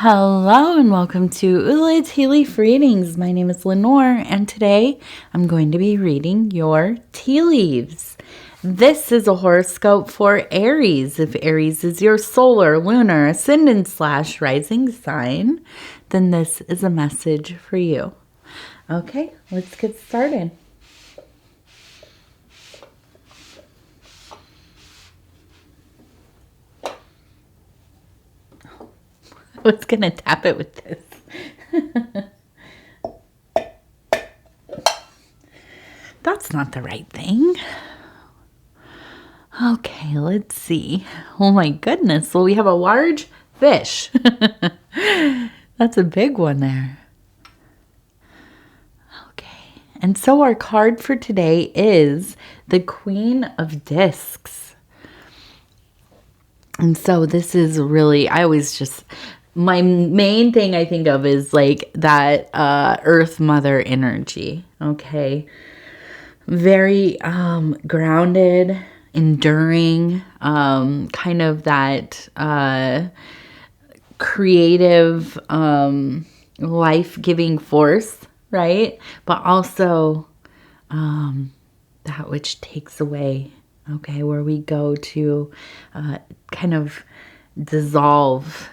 Hello and welcome to Ula Tea Leaf Readings. My name is Lenor and today I'm going to be reading your tea leaves. This is a horoscope for Aries. If Aries is your solar, lunar, ascendant / rising sign, then this is a message for you. Okay, let's get started. I was going to tap it with this. That's not the right thing. Okay, let's see. Oh my goodness. Well, we have a large fish. That's a big one there. Okay. And so our card for today is the Queen of Discs. And so this is really, my main thing I think of is like that Earth Mother energy. Okay. Very grounded, enduring, kind of that creative, life-giving force, right? But also that which takes away, okay, where we go to kind of dissolve,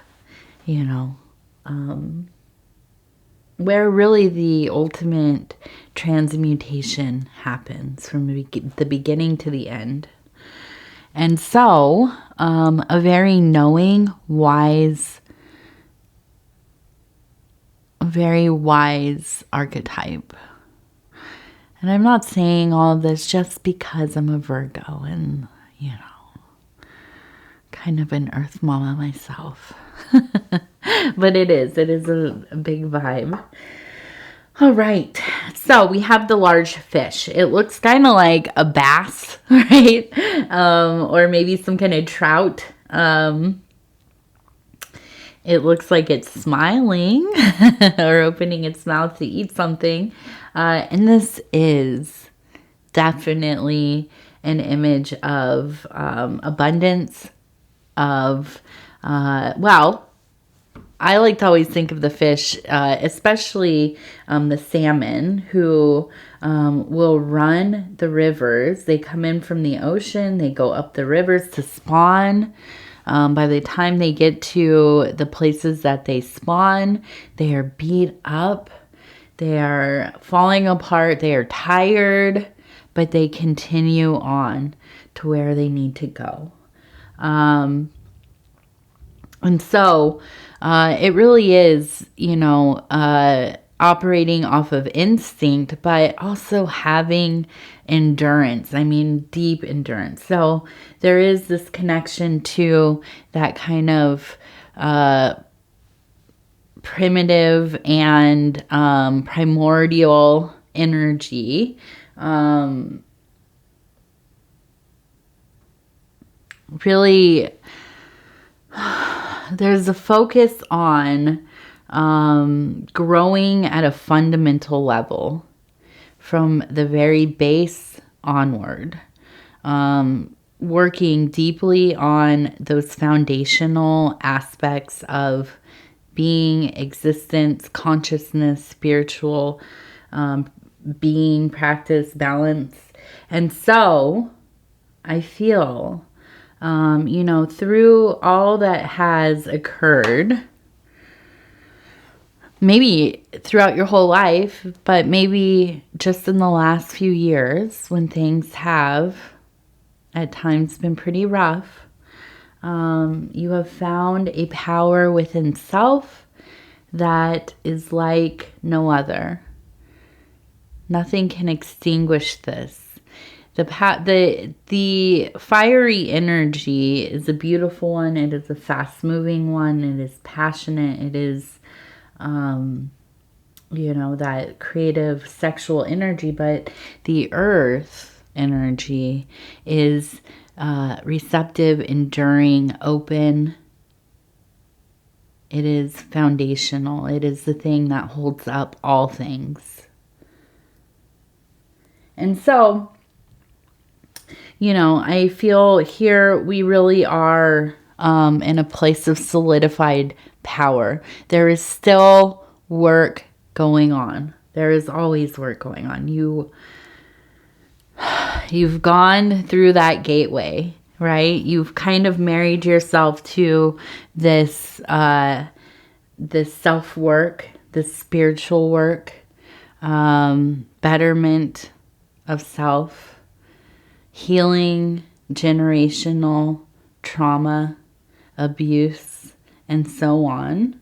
where really the ultimate transmutation happens from the beginning to the end. And so, a very knowing, very wise archetype. And I'm not saying all of this just because I'm a Virgo and, kind of an earth mama myself. But it is a big vibe. All right, so we have the large fish. It looks kind of like a bass, right? Or maybe some kind of trout. It looks like it's smiling or opening its mouth to eat something. And this is definitely an image of abundance, of, I like to always think of the fish, especially the salmon, who will run the rivers. They come in from the ocean. They go up the rivers to spawn. By the time they get to the places that they spawn, they are beat up. They are falling apart. They are tired, but they continue on to where they need to go. And so it really is, operating off of instinct, but also having endurance. I mean, deep endurance. So there is this connection to that kind of primitive and primordial energy. Really, there's a focus on growing at a fundamental level from the very base onward, working deeply on those foundational aspects of being, existence, consciousness, spiritual being, practice, balance. And so I feel through all that has occurred, maybe throughout your whole life, but maybe just in the last few years when things have at times been pretty rough, you have found a power within self that is like no other. Nothing can extinguish this. The fiery energy is a beautiful one. It is a fast-moving one. It is passionate. It is, that creative sexual energy. But the earth energy is receptive, enduring, open. It is foundational. It is the thing that holds up all things. And so, I feel here we really are in a place of solidified power. There is still work going on. There is always work going on. You've gone through that gateway, right? You've kind of married yourself to this this self-work, this spiritual work, betterment of self, healing generational trauma, abuse, and so on.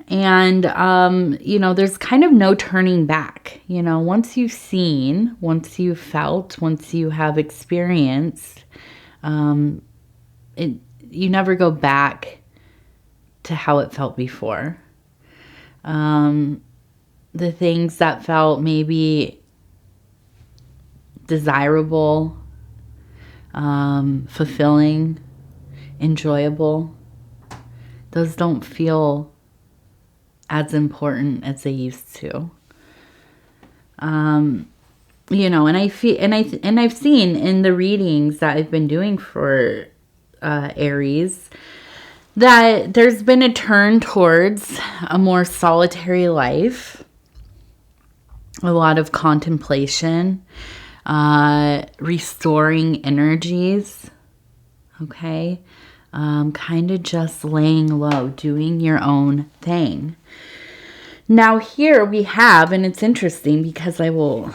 And, there's kind of no turning back. Once you've seen, once you've felt, once you have experienced, you never go back to how it felt before. The things that felt maybe desirable, fulfilling, enjoyable, those don't feel as important as they used to. And I've seen in the readings that I've been doing for Aries that there's been a turn towards a more solitary life, a lot of contemplation, restoring energies, okay? Kind of just laying low, doing your own thing. Now here we have, and it's interesting because I will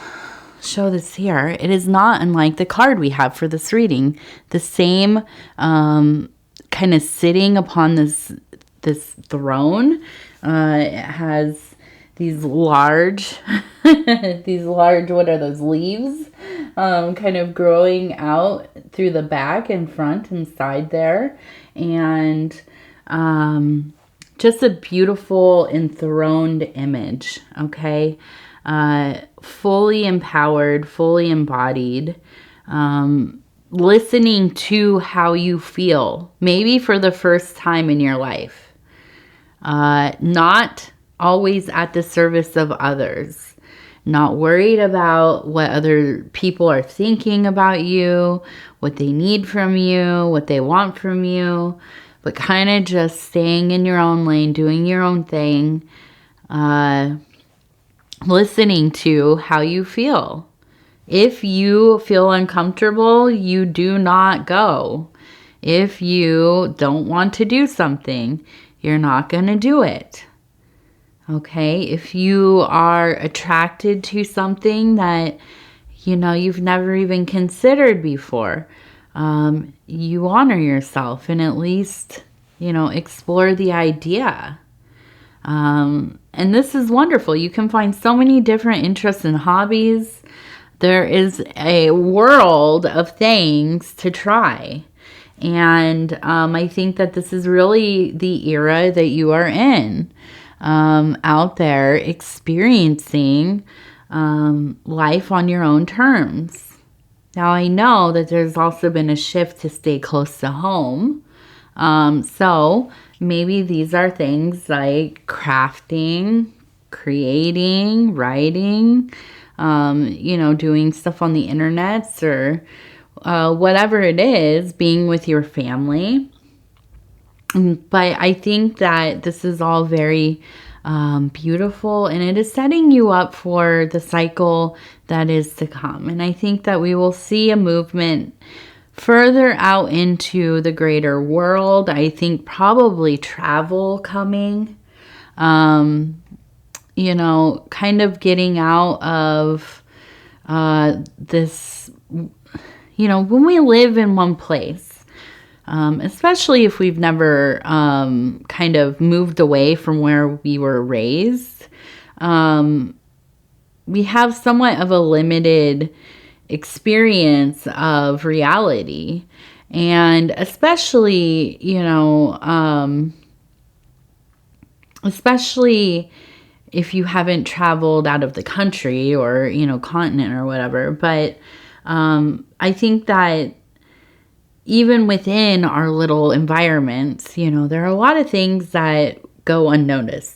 show this here, it is not unlike the card we have for this reading. The same kind of sitting upon this throne. It has these large, what are those, leaves? Kind of growing out through the back and front and side there. And just a beautiful enthroned image, okay? Fully empowered, fully embodied. Listening to how you feel, maybe for the first time in your life. Not always at the service of others. Not worried about what other people are thinking about you, what they need from you, what they want from you, but kind of just staying in your own lane, doing your own thing, listening to how you feel. If you feel uncomfortable, you do not go. If you don't want to do something, you're not going to do it. Okay? If you are attracted to something that, you've never even considered before, you honor yourself and at least, explore the idea. And this is wonderful. You can find so many different interests and hobbies. There is a world of things to try. And I think that this is really the era that you are in, out there experiencing life on your own terms. Now, I know that there's also been a shift to stay close to home. So maybe these are things like crafting, creating, writing, doing stuff on the internet or whatever it is, being with your family. But I think that this is all very beautiful, and it is setting you up for the cycle that is to come. And I think that we will see a movement further out into the greater world. I think probably travel coming. Kind of getting out of this, when we live in one place, especially if we've never kind of moved away from where we were raised, we have somewhat of a limited experience of reality. And especially, especially if you haven't traveled out of the country or, continent or whatever. But I think that even within our little environments, there are a lot of things that go unnoticed.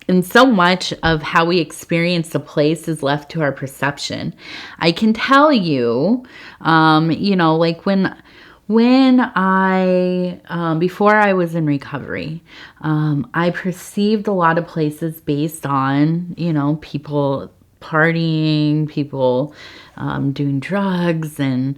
And so much of how we experience a place is left to our perception. I can tell you, like when When before I was in recovery, I perceived a lot of places based on, people partying, people doing drugs, and,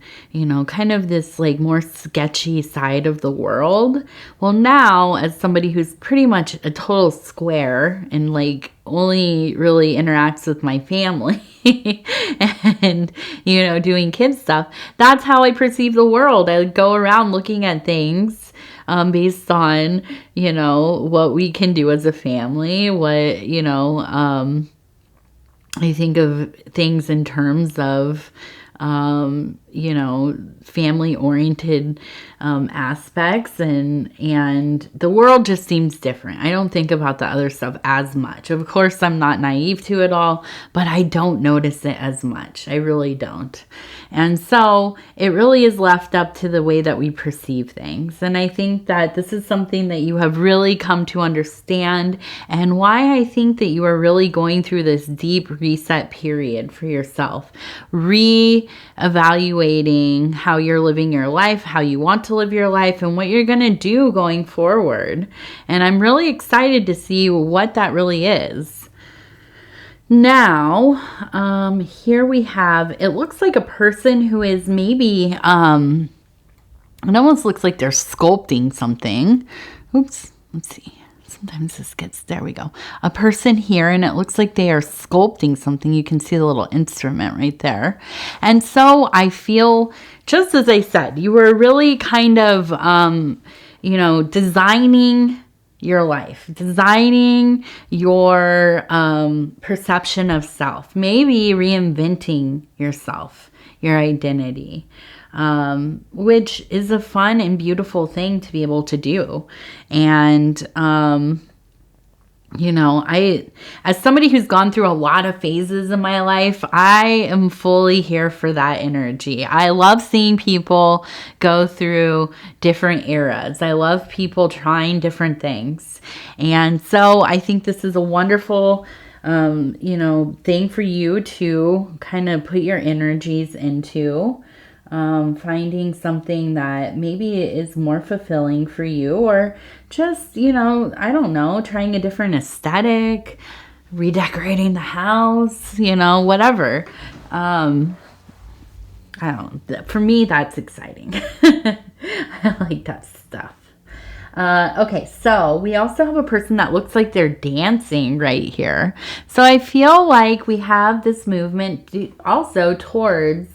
kind of this like more sketchy side of the world. Well, now, as somebody who's pretty much a total square and like only really interacts with my family and, doing kid stuff, that's how I perceive the world. I go around looking at things based on, what we can do as a family, what, I think of things in terms of, family oriented aspects, and the world just seems different. I don't think about the other stuff as much. Of course, I'm not naive to it all, but I don't notice it as much. I really don't. And so it really is left up to the way that we perceive things. And I think that this is something that you have really come to understand, and why I think that you are really going through this deep reset period for yourself, re-evaluating how you're living your life, how you want to live your life, and what you're going to do going forward. And I'm really excited to see what that really is. Now, here we have, it looks like a person who is maybe, it almost looks like they're sculpting something. Oops, let's see. Sometimes this gets, there we go. A person here, and it looks like they are sculpting something. You can see the little instrument right there. And so I feel, just as I said, you were really kind of, designing your life, designing your perception of self, maybe reinventing yourself, your identity, which is a fun and beautiful thing to be able to do. And, as somebody who's gone through a lot of phases in my life, I am fully here for that energy. I love seeing people go through different eras. I love people trying different things. And so I think this is a wonderful, thing for you to kind of put your energies into. Finding something that maybe is more fulfilling for you, or just, I don't know, trying a different aesthetic, redecorating the house, whatever. For me, that's exciting. I like that stuff. Okay, so we also have a person that looks like they're dancing right here. So I feel like we have this movement also towards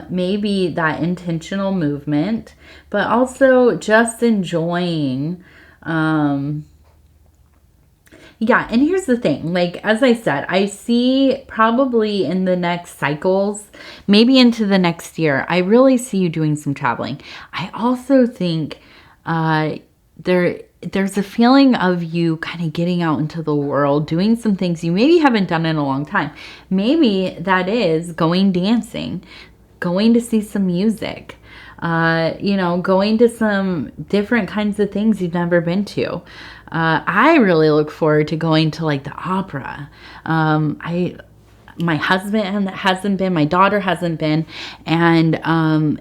maybe that intentional movement, but also just enjoying. And here's the thing, like, as I said, I see probably in the next cycles, maybe into the next year, I really see you doing some traveling. I also think there's a feeling of you kind of getting out into the world, doing some things you maybe haven't done in a long time. Maybe that is going dancing, going to see some music, going to some different kinds of things you've never been to. I really look forward to going to like the opera. My husband hasn't been, my daughter hasn't been, and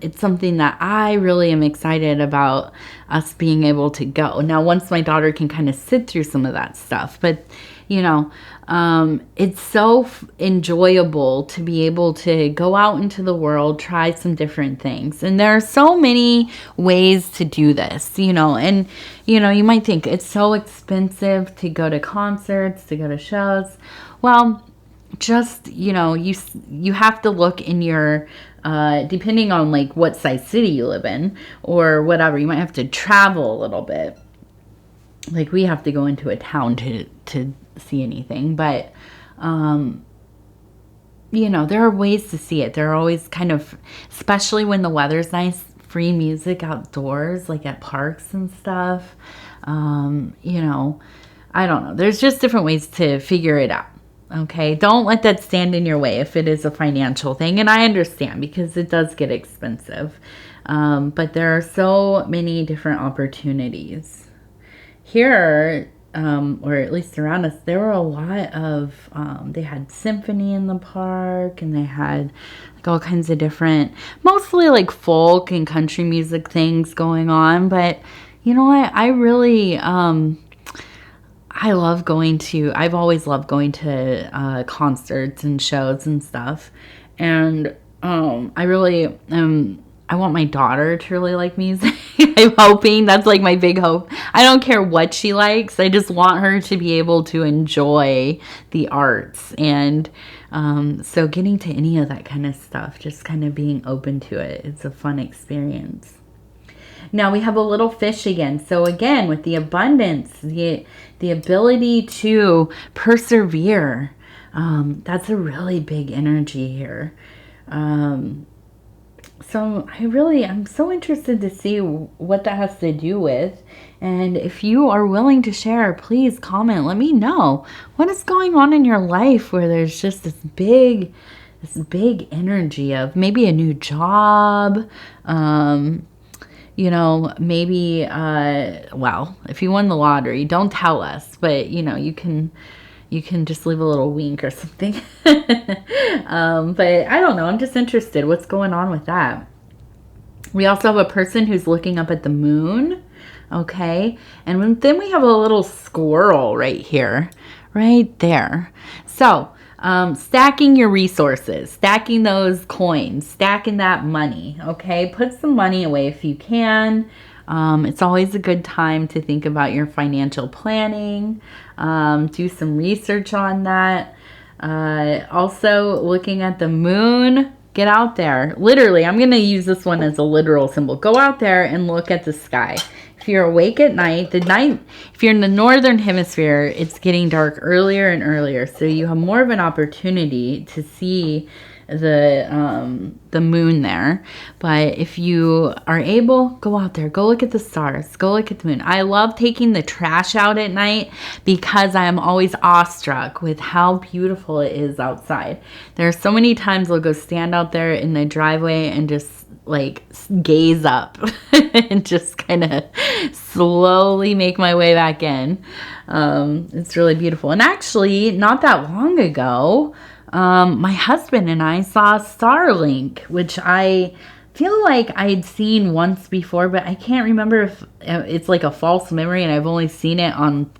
it's something that I really am excited about us being able to go. Now, once my daughter can kind of sit through some of that stuff, but it's so enjoyable to be able to go out into the world, try some different things. And there are so many ways to do this, and, you might think it's so expensive to go to concerts, to go to shows. Well, just, you have to look in your, depending on like what size city you live in or whatever, you might have to travel a little bit. Like we have to go into a town to see anything, but, there are ways to see it. There are always kind of, especially when the weather's nice, free music outdoors, like at parks and stuff. I don't know. There's just different ways to figure it out. Okay, don't let that stand in your way if it is a financial thing. And I understand because it does get expensive. But there are so many different opportunities. Here, or at least around us, there were a lot of, they had symphony in the park, and they had like all kinds of different, mostly like folk and country music things going on. But you know what? I really, I love going to, I've always loved going to concerts and shows and stuff. And I really, I want my daughter to really like music. I'm hoping that's like my big hope. I don't care what she likes. I just want her to be able to enjoy the arts. And so getting to any of that kind of stuff, just kind of being open to it, it's a fun experience. Now we have a little fish again. So again, with the abundance, the ability to persevere, that's a really big energy here. So I'm so interested to see what that has to do with. And if you are willing to share, please comment. Let me know what is going on in your life where there's just this big energy of maybe a new job, you know, maybe, well, if you won the lottery, don't tell us, but you know, you can just leave a little wink or something. But I don't know. I'm just interested. What's going on with that? We also have a person who's looking up at the moon. Okay. And then we have a little squirrel right here, right there. So, stacking your resources, stacking those coins, stacking that money. Okay. Put some money away if you can. It's always a good time to think about your financial planning. Do some research on that. Also, looking at the moon, get out there. Literally, I'm going to use this one as a literal symbol. Go out there and look at the sky. If you're awake at night, if you're in the northern hemisphere, it's getting dark earlier and earlier. So you have more of an opportunity to see the moon there. But if you are able, go out there, go look at the stars, go look at the moon. I love taking the trash out at night because I am always awestruck with how beautiful it is outside. There are so many times I'll go stand out there in the driveway and just like gaze up and just kind of slowly make my way back in. It's really beautiful. And actually, not that long ago, my husband and I saw Starlink, which I feel like I'd seen once before, but I can't remember if it's like a false memory and I've only seen it on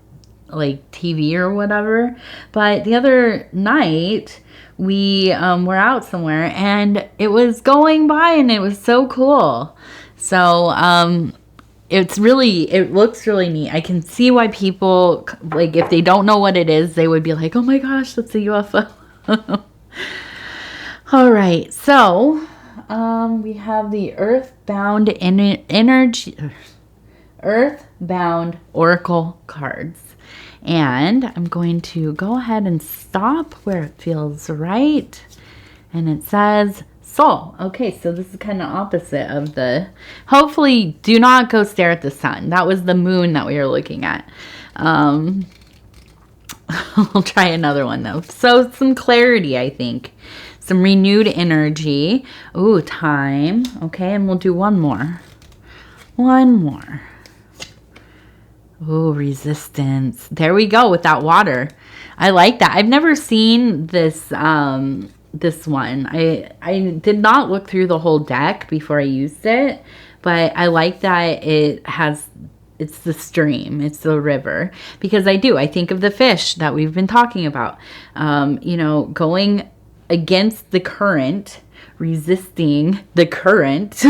like TV or whatever. But the other night we were out somewhere and it was going by and it was so cool. So it looks really neat. I can see why people, like, if they don't know what it is, they would be like, oh my gosh, that's a UFO. All right, so we have the earthbound earthbound oracle cards, and I'm going to go ahead and stop where it feels right, and it says soul. Okay, so this is kind of opposite of the, hopefully do not go stare at the sun. That was the moon that we were looking at. I'll try another one though. So some clarity, I think. Some renewed energy. Ooh, time. Okay, and we'll do one more. One more. Ooh, resistance. There we go with that water. I like that. I've never seen this this one. I did not look through the whole deck before I used it, but I like that it's the stream, it's the river, because I think of the fish that we've been talking about, you know, going against the current, resisting the current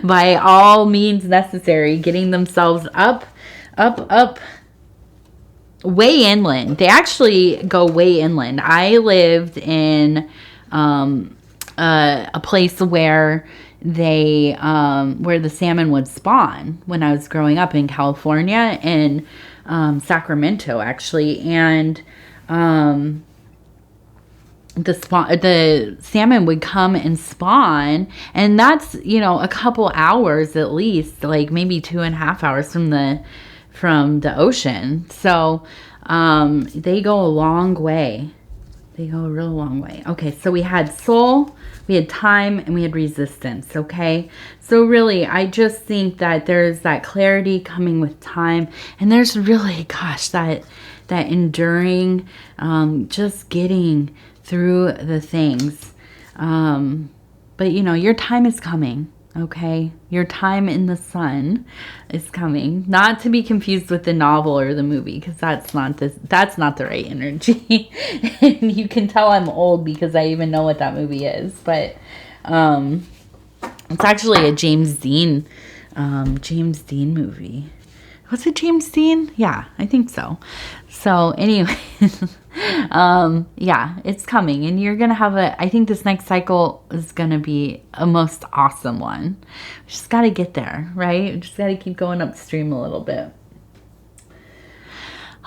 by all means necessary, getting themselves up, way inland. They actually go way inland. I lived in a place where where the salmon would spawn when I was growing up in California, in Sacramento actually, and the salmon would come and spawn, and that's, you know, a couple hours at least, like maybe 2.5 hours from the ocean. So they go a long way. They go a real long way. Okay, so we had soul, we had time, and we had resistance, okay? So really, I just think that there's that clarity coming with time, and there's really, gosh, that enduring, just getting through the things. But, you know, your time is coming. Okay, your time in the sun is coming. Not to be confused with the novel or the movie, because that's not the right energy. And you can tell I'm old because I even know what that movie is. But it's actually a James Dean movie. Was it James Dean? Yeah, I think so. So anyway, yeah, it's coming, and you're going to have I think this next cycle is going to be a most awesome one. We just got to get there, right? We just got to keep going upstream a little bit.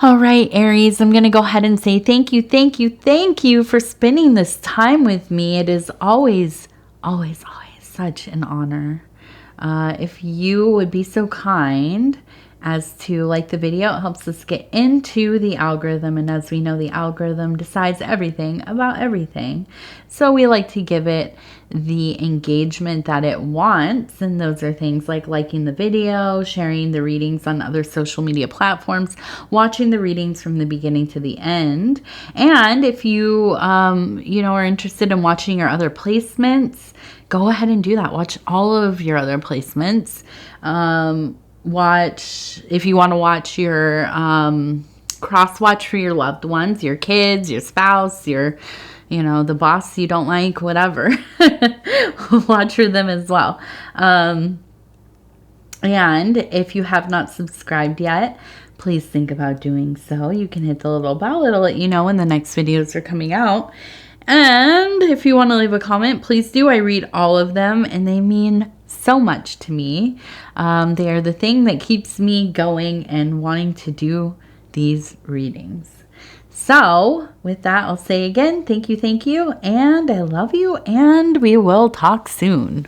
All right, Aries, I'm going to go ahead and say thank you for spending this time with me. It is always, always, always such an honor. If you would be so kind as to like the video, it helps us get into the algorithm, and as we know, the algorithm decides everything about everything. So we like to give it the engagement that it wants, and those are things like liking the video, sharing the readings on other social media platforms, watching the readings from the beginning to the end. And if you are interested in watching your other placements, go ahead and do that. Watch all of your other placements. Watch, if you want to watch your cross watch for your loved ones, your kids, your spouse, your, the boss you don't like, whatever. Watch for them as well. And if you have not subscribed yet, please think about doing so. You can hit the little bell. It'll let you know when the next videos are coming out. And if you want to leave a comment, please do. I read all of them, and they mean so much to me. They are the thing that keeps me going and wanting to do these readings. So with that, I'll say again, thank you, and I love you, and we will talk soon.